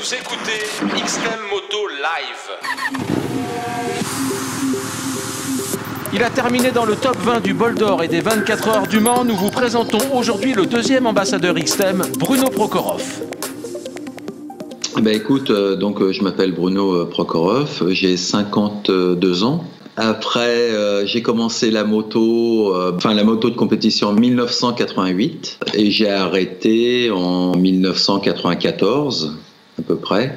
Vous écoutez XTEM Moto Live. Il a terminé dans le top 20 du Bol d'Or et des 24 heures du Mans. Nous vous présentons aujourd'hui le deuxième ambassadeur XTEM, Bruno Prokhorov. Écoute, je m'appelle Bruno Prokhorov, j'ai 52 ans. Après, j'ai commencé la moto de compétition en 1988 et j'ai arrêté en 1994 à peu près.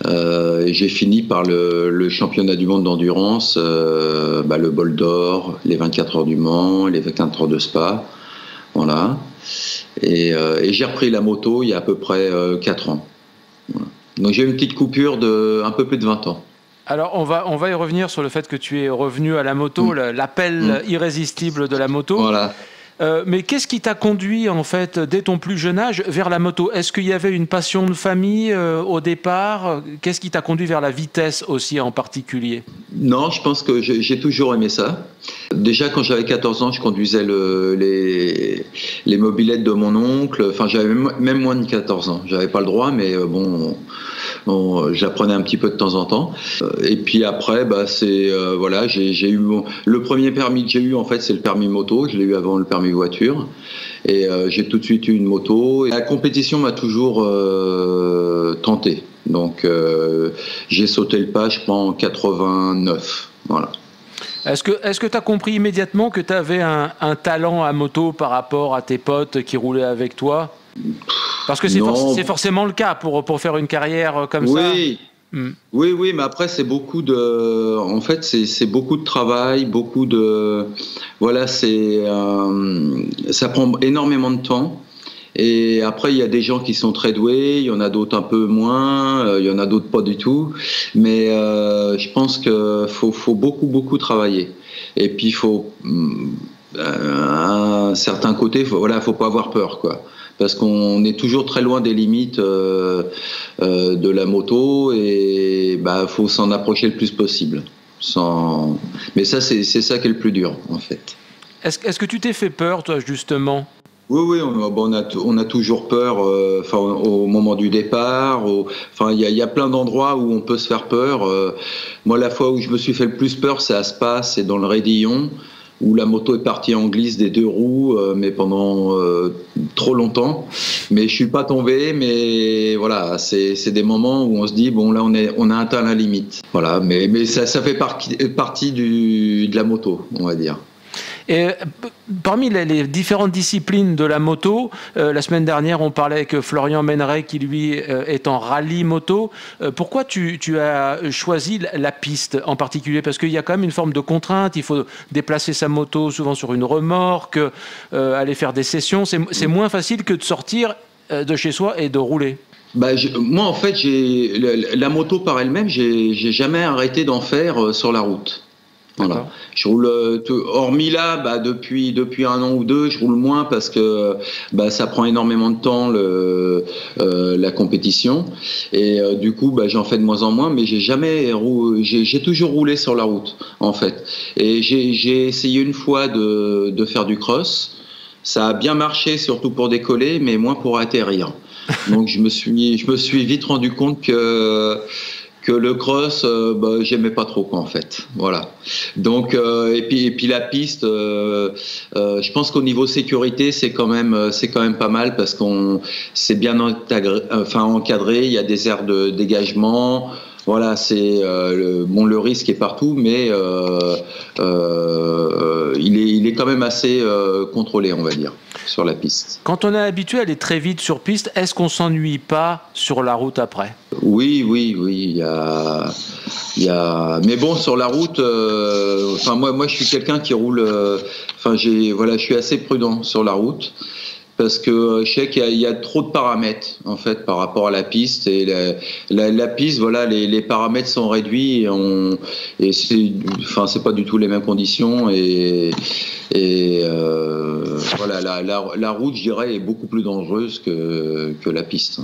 J'ai fini par le championnat du monde d'endurance, le Bol d'Or, les 24 heures du Mans, les 24 heures de Spa, voilà. Et j'ai repris la moto il y a à peu près 4 ans. Voilà. Donc j'ai eu une petite coupure de un peu plus de 20 ans. Alors on va y revenir sur le fait que tu es revenu à la moto, l'appel irrésistible de la moto. Voilà. Mais qu'est-ce qui t'a conduit en fait dès ton plus jeune âge vers la moto? Est-ce qu'il y avait une passion de famille au départ? Qu'est-ce qui t'a conduit vers la vitesse aussi en particulier? Non, je pense que j'ai toujours aimé ça. Déjà quand j'avais 14 ans, je conduisais les mobylettes de mon oncle. Enfin, j'avais même moins de 14 ans. J'avais pas le droit, mais j'apprenais un petit peu de temps en temps. Et puis après, j'ai eu le premier permis que j'ai eu en fait, c'est le permis moto. Je l'ai eu avant le permis voiture. Et j'ai tout de suite eu une moto. Et la compétition m'a toujours tenté. Donc j'ai sauté le pas, je pense, en 89. Voilà. Est-ce que tu as compris immédiatement que tu avais un talent à moto par rapport à tes potes qui roulaient avec toi? Parce que c'est forcément le cas pour faire une carrière comme ça. Oui, mais après c'est beaucoup de, en fait c'est beaucoup de travail, beaucoup de, voilà, ça prend énormément de temps. Et après il y a des gens qui sont très doués, il y en a d'autres un peu moins, il y en a d'autres pas du tout. Mais je pense que faut beaucoup travailler. Et puis il faut à un certain côté, faut pas avoir peur, quoi. Parce qu'on est toujours très loin des limites de la moto et faut s'en approcher le plus possible. Mais ça, c'est ça qui est le plus dur, en fait. Est-ce que tu t'es fait peur, toi, justement? Oui, on a toujours peur. Au moment du départ, il y a plein d'endroits où on peut se faire peur. Moi, la fois où je me suis fait le plus peur, c'est à Spa, c'est dans le Raidillon, où la moto est partie en glisse des deux roues, mais pendant trop longtemps. Mais je suis pas tombé, mais voilà, c'est des moments où on se dit bon là on a atteint la limite. Voilà, mais ça fait partie de la moto, on va dire. Et parmi les différentes disciplines de la moto, la semaine dernière, on parlait avec Florian Méneret qui, lui, est en rallye moto. Pourquoi tu as choisi la piste en particulier? Parce qu'il y a quand même une forme de contrainte. Il faut déplacer sa moto souvent sur une remorque, aller faire des sessions. C'est moins facile que de sortir de chez soi et de rouler. Moi, en fait, la moto par elle-même, j'ai jamais arrêté d'en faire sur la route. Voilà. Je roule, hormis là, depuis un an ou deux, je roule moins parce que ça prend énormément de temps la compétition et du coup j'en fais de moins en moins, mais j'ai toujours roulé sur la route en fait. Et j'ai essayé une fois de faire du cross, ça a bien marché surtout pour décoller, mais moins pour atterrir. Donc je me suis vite rendu compte que le cross, j'aimais pas trop, quoi, en fait. Voilà. Donc et puis la piste, je pense qu'au niveau sécurité, c'est quand même pas mal parce c'est bien encadré. Il y a des aires de dégagement. Voilà, le risque est partout, mais il est quand même assez contrôlé, on va dire, sur la piste. Quand on est habitué à aller très vite sur piste, est-ce qu'on s'ennuie pas sur la route après? Oui, il y a... Mais bon, sur la route, moi, je suis quelqu'un qui roule... je suis assez prudent sur la route. Parce que je sais qu'il y a trop de paramètres en fait par rapport à la piste et la piste, voilà, les paramètres sont réduits et c'est pas du tout les mêmes conditions et voilà, la route, je dirais, est beaucoup plus dangereuse que la piste.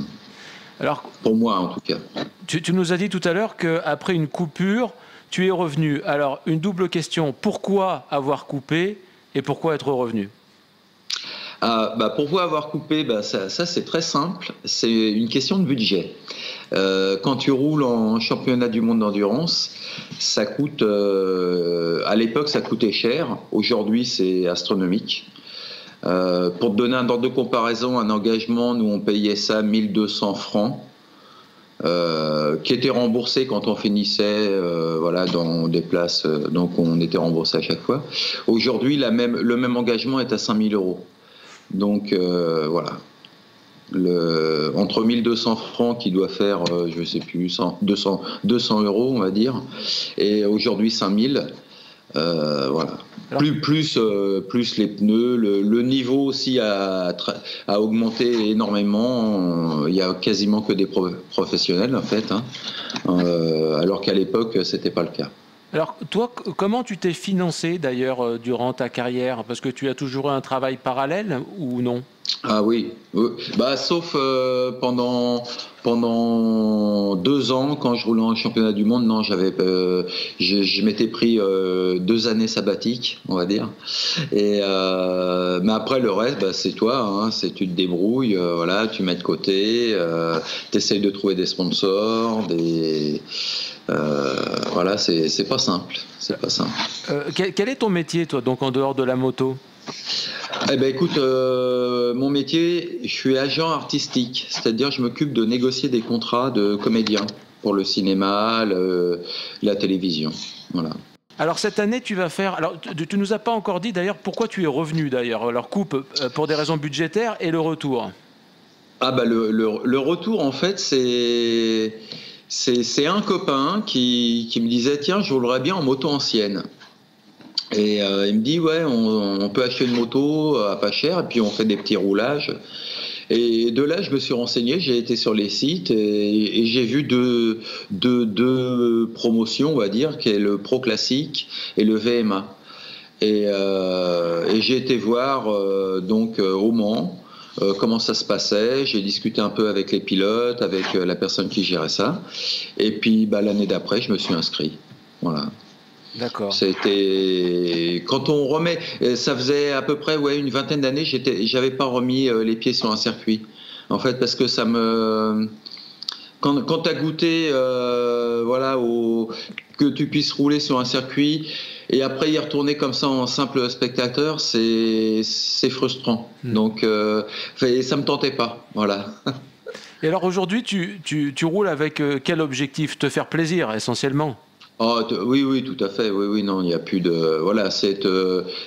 Alors, pour moi en tout cas. Tu nous as dit tout à l'heure qu'après une coupure, tu es revenu. Alors une double question, pourquoi avoir coupé et pourquoi être revenu? Pour vous avoir coupé, ça c'est très simple, c'est une question de budget. Quand tu roules en championnat du monde d'endurance, ça coûte, à l'époque ça coûtait cher, aujourd'hui c'est astronomique. Pour te donner un ordre de comparaison, un engagement, nous on payait ça 1200 francs. Qui était remboursé quand on finissait dans des places, donc on était remboursé à chaque fois. Aujourd'hui, le même engagement est à 5000 euros. Donc voilà. Entre 1200 francs qui doit faire, je ne sais plus, 200 euros, on va dire, et aujourd'hui 5000. Voilà. Alors, plus les pneus, le niveau aussi a augmenté énormément. Il y a quasiment que des professionnels en fait, alors qu'à l'époque c'était pas le cas. Alors toi, comment tu t'es financé d'ailleurs durant ta carrière? Parce que tu as toujours eu un travail parallèle ou non? Ah oui. Sauf pendant 2 ans quand je roulais en championnat du monde, non, je m'étais pris 2 années sabbatiques, on va dire. Et mais après le reste, c'est toi, tu te débrouilles, tu mets de côté, t'essayes de trouver des sponsors, c'est pas simple, Quel est ton métier, toi, donc en dehors de la moto? Écoute, mon métier, je suis agent artistique, c'est-à-dire je m'occupe de négocier des contrats de comédiens pour le cinéma, la télévision. Voilà. Alors cette année, tu vas faire. Alors tu nous as pas encore dit d'ailleurs pourquoi tu es revenu d'ailleurs. Alors coupe pour des raisons budgétaires et le retour. Le retour en fait c'est un copain qui me disait tiens je roulerais bien en moto ancienne. Et il me dit ouais on peut acheter une moto à pas cher et puis on fait des petits roulages. Et de là je me suis renseigné, j'ai été sur les sites et j'ai vu deux promotions on va dire, qui est le Pro Classique et le VMA. Et j'ai été voir au Mans comment ça se passait. J'ai discuté un peu avec les pilotes, avec la personne qui gérait ça. Et puis l'année d'après je me suis inscrit. Voilà. D'accord. C'était quand on remet, ça faisait à peu près une vingtaine d'années, j'avais pas remis les pieds sur un circuit. En fait, parce que quand t'as goûté, que tu puisses rouler sur un circuit et après y retourner comme ça en simple spectateur, c'est frustrant. Donc, ça me tentait pas. Voilà. Et alors aujourd'hui, tu roules avec quel objectif? Te faire plaisir essentiellement? Oui, tout à fait. Oui, non, il n'y a plus de. Voilà, c'est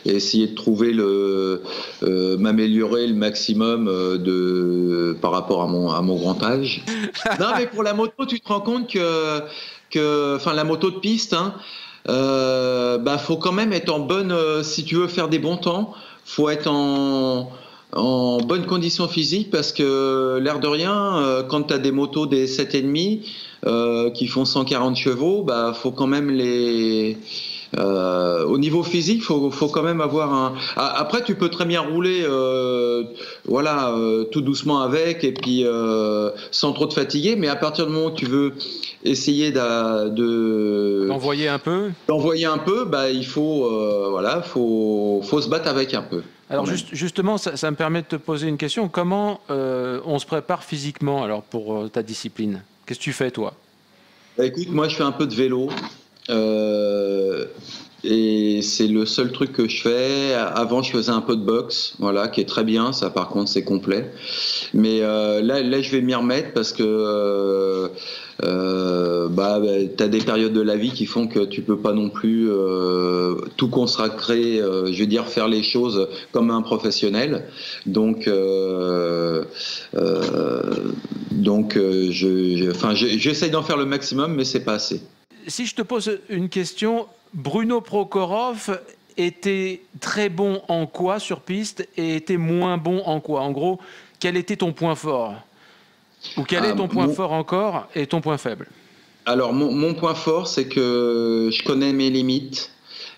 essayer de trouver m'améliorer le maximum par rapport à mon grand âge. Non, mais pour la moto, tu te rends compte que la moto de piste, faut quand même être en bonne. Si tu veux faire des bons temps, faut être en bonne condition physique parce que l'air de rien, quand tu as des motos des 7,5 qui font 140 chevaux, faut quand même au niveau physique, faut quand même avoir Après, tu peux très bien rouler, tout doucement avec et puis sans trop te fatiguer, mais à partir du moment où tu veux essayer d'envoyer un peu, il faut faut se battre avec un peu. Alors justement, ça me permet de te poser une question. Comment on se prépare physiquement alors pour ta discipline? Qu'est-ce que tu fais toi? Écoute, moi je fais un peu de vélo et c'est le seul truc que je fais. Avant je faisais un peu de boxe, qui est très bien. Ça par contre c'est complet. Mais là je vais m'y remettre parce que t'as des périodes de la vie qui font que tu peux pas non plus tout consacrer, faire les choses comme un professionnel. Donc j'essaye d'en faire le maximum, mais c'est pas assez. Si je te pose une question, Bruno Prokhorov était très bon en quoi sur piste et était moins bon en quoi? En gros, quel était ton point fort? Ou quel est ton point fort encore et ton point faible? Alors, mon point fort, c'est que je connais mes limites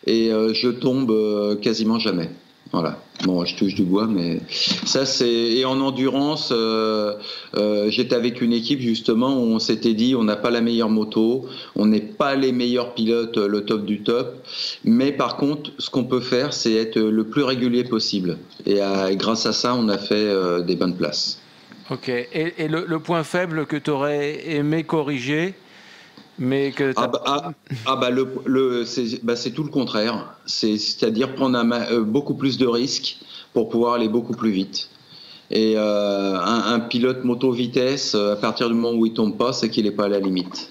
et je tombe quasiment jamais. Voilà. Bon, je touche du bois, mais ça c'est. Et en endurance, j'étais avec une équipe justement où on s'était dit on n'a pas la meilleure moto, on n'est pas les meilleurs pilotes, le top du top, mais par contre, ce qu'on peut faire, c'est être le plus régulier possible. Et grâce à ça, on a fait des bonnes places. Ok. Et le point faible que tu aurais aimé corriger? Mais que c'est tout le contraire. C'est-à-dire prendre beaucoup plus de risques pour pouvoir aller beaucoup plus vite. Et un pilote moto vitesse, à partir du moment où il tombe pas, c'est qu'il n'est pas à la limite.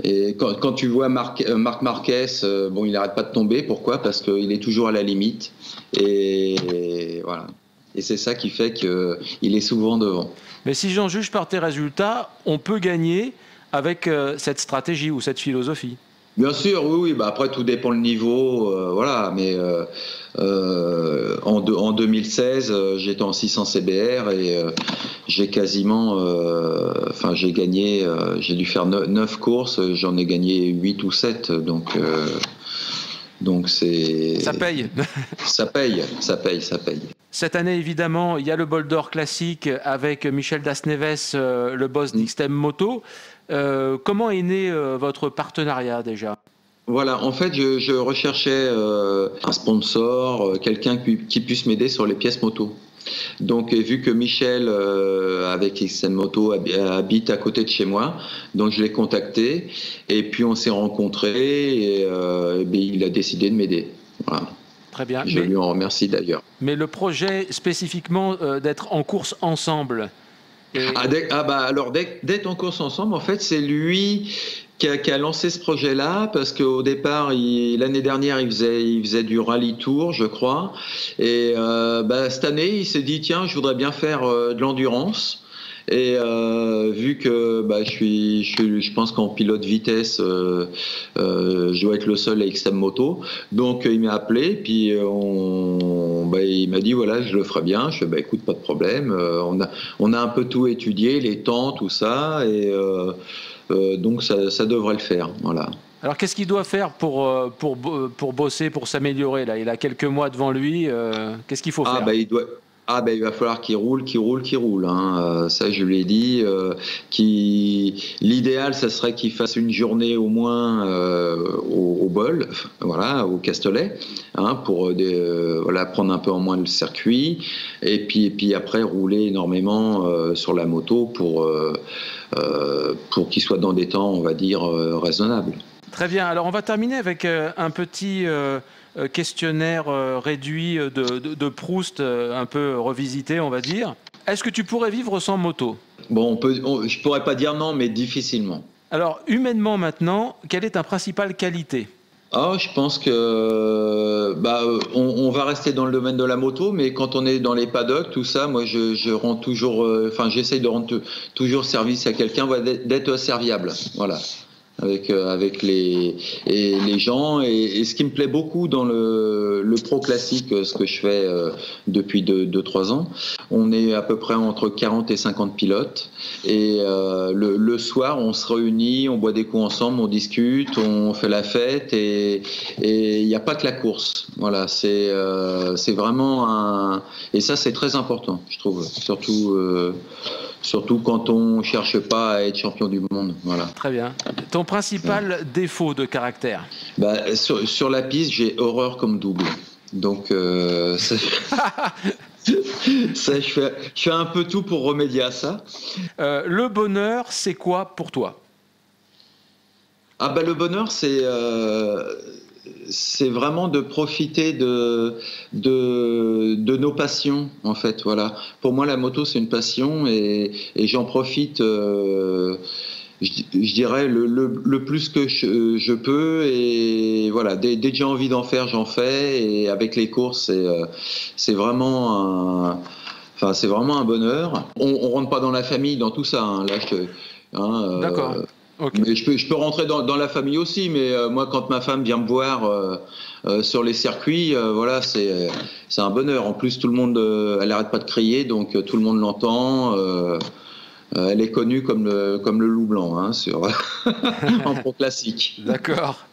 Et quand tu vois Marc Marquez, il n'arrête pas de tomber. Pourquoi? Parce qu'il est toujours à la limite. Et voilà. Et c'est ça qui fait qu'il est souvent devant. Mais si j'en juge par tes résultats, on peut gagner avec cette stratégie ou cette philosophie. Bien sûr, oui. Après, tout dépend le niveau, voilà. Mais en 2016, j'étais en 600 CBR et j'ai quasiment, j'ai gagné, j'ai dû faire 9 courses, j'en ai gagné 8 ou 7, donc c'est... Ça paye. Ça paye. Cette année, évidemment, il y a le Bol d'Or classique avec Michel Das-Neves, le boss d'XTEM Moto. Comment est né votre partenariat déjà? Voilà, en fait, je recherchais un sponsor, quelqu'un qui puisse m'aider sur les pièces moto. Donc, vu que Michel, avec XTEM Moto, habite à côté de chez moi, donc je l'ai contacté et puis on s'est rencontrés et il a décidé de m'aider. Voilà. Très bien. Je lui en remercie d'ailleurs. Mais le projet spécifiquement d'être en course ensemble. D'être en course ensemble, en fait, c'est lui qui a lancé ce projet-là, parce qu'au départ, l'année dernière, il faisait du rallye tour, je crois. Et cette année, il s'est dit, tiens, je voudrais bien faire de l'endurance. Et vu que je pense qu'en pilote vitesse, je dois être le seul à XTEM Moto, donc il m'a appelé, puis il m'a dit voilà, je le ferai bien. Je fais écoute, pas de problème. On a un peu tout étudié, les temps, tout ça, et donc ça devrait le faire. Voilà. Alors qu'est-ce qu'il doit faire pour bosser, pour s'améliorer là? Il a quelques mois devant lui. Qu'est-ce qu'il faut faire? Il va falloir qu'il roule. Hein. Ça, je lui ai dit. L'idéal, ça serait qu'il fasse une journée au moins au bol, voilà, au Castellet, hein, pour prendre un peu en moins le circuit, et puis après rouler énormément sur la moto pour qu'il soit dans des temps, on va dire, raisonnables. Très bien. Alors, on va terminer avec un petit questionnaire réduit de Proust, un peu revisité, on va dire. Est-ce que tu pourrais vivre sans moto? Bon, je pourrais pas dire non, mais difficilement. Alors, humainement maintenant, quelle est ta principale qualité? Je pense que on va rester dans le domaine de la moto, mais quand on est dans les paddocks, tout ça, moi je rends toujours, j'essaye de rendre toujours service à quelqu'un, d'être serviable, voilà. Avec les gens, et ce qui me plaît beaucoup dans le pro classique, ce que je fais depuis 2-3 ans, on est à peu près entre 40 et 50 pilotes, et le soir on se réunit, on boit des coups ensemble, on discute, on fait la fête, et il n'y a pas que la course. Voilà, c'est vraiment et ça c'est très important, je trouve, surtout quand on ne cherche pas à être champion du monde. Voilà. Très bien. Ton principal défaut de caractère? Sur la piste, j'ai horreur comme double. Donc, ça, je fais un peu tout pour remédier à ça. Le bonheur, c'est quoi pour toi? Le bonheur, c'est vraiment de profiter de nos passions, en fait. Voilà. Pour moi, la moto, c'est une passion, et j'en profite, je dirais, le plus que je peux. Et voilà, dès que j'ai envie d'en faire, j'en fais. Et avec les courses, c'est vraiment un bonheur. On rentre pas dans la famille, dans tout ça. Hein. Là, D'accord. Okay. Mais je peux rentrer dans la famille aussi, mais moi, quand ma femme vient me voir sur les circuits, voilà, c'est un bonheur. En plus, tout le monde, elle n'arrête pas de crier, donc tout le monde l'entend. Elle est connue comme le loup blanc, hein, en pro classique. D'accord.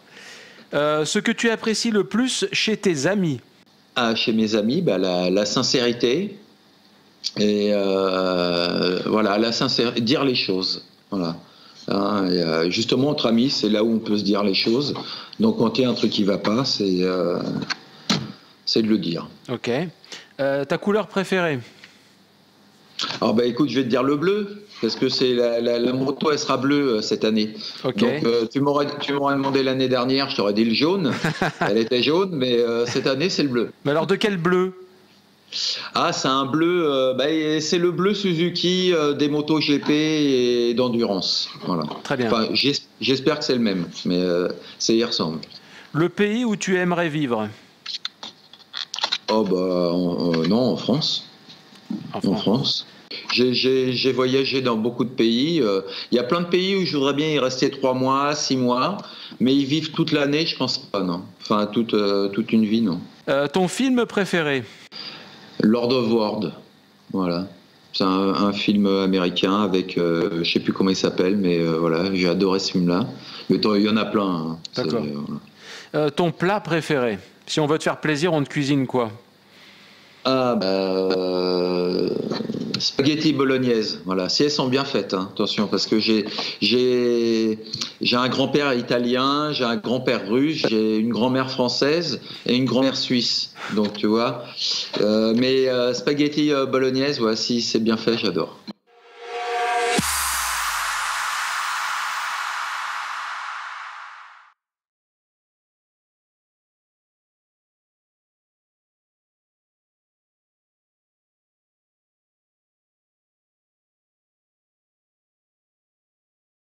Ce que tu apprécies le plus chez tes amis? chez mes amis, la sincérité. Et voilà, la sincérité, dire les choses. Voilà. Hein, et, justement, entre amis, c'est là où on peut se dire les choses. Donc, quand il y a un truc qui ne va pas, c'est de le dire. Ok. Ta couleur préférée? Alors, écoute, je vais te dire le bleu, parce que c'est la moto, elle sera bleue cette année. Okay. Donc, tu m'aurais demandé l'année dernière, je t'aurais dit le jaune. Elle était jaune, mais cette année, c'est le bleu. Mais alors, de quel bleu? Ah, c'est un bleu, c'est le bleu Suzuki des motos GP et d'endurance. Voilà. Très bien. Enfin, j'espère que c'est le même, mais ça y ressemble. Le pays où tu aimerais vivre? Oh non, en France. En France. J'ai voyagé dans beaucoup de pays. Il y a plein de pays où je voudrais bien y rester 3 mois, 6 mois, mais y vivre toute l'année, je pense pas, non. Enfin, toute une vie, non. Ton film préféré? Lord of War, voilà. C'est un film américain avec, je sais plus comment il s'appelle, mais voilà, j'ai adoré ce film-là. Mais il y en a plein. Hein. D'accord. Voilà. Ton plat préféré? Si on veut te faire plaisir, on te cuisine quoi? Spaghetti bolognaise, voilà. Si elles sont bien faites, hein, attention, parce que j'ai un grand-père italien, j'ai un grand-père russe, j'ai une grand-mère française et une grand-mère suisse. Donc tu vois, mais spaghetti bolognaise, ouais, si c'est bien fait, j'adore.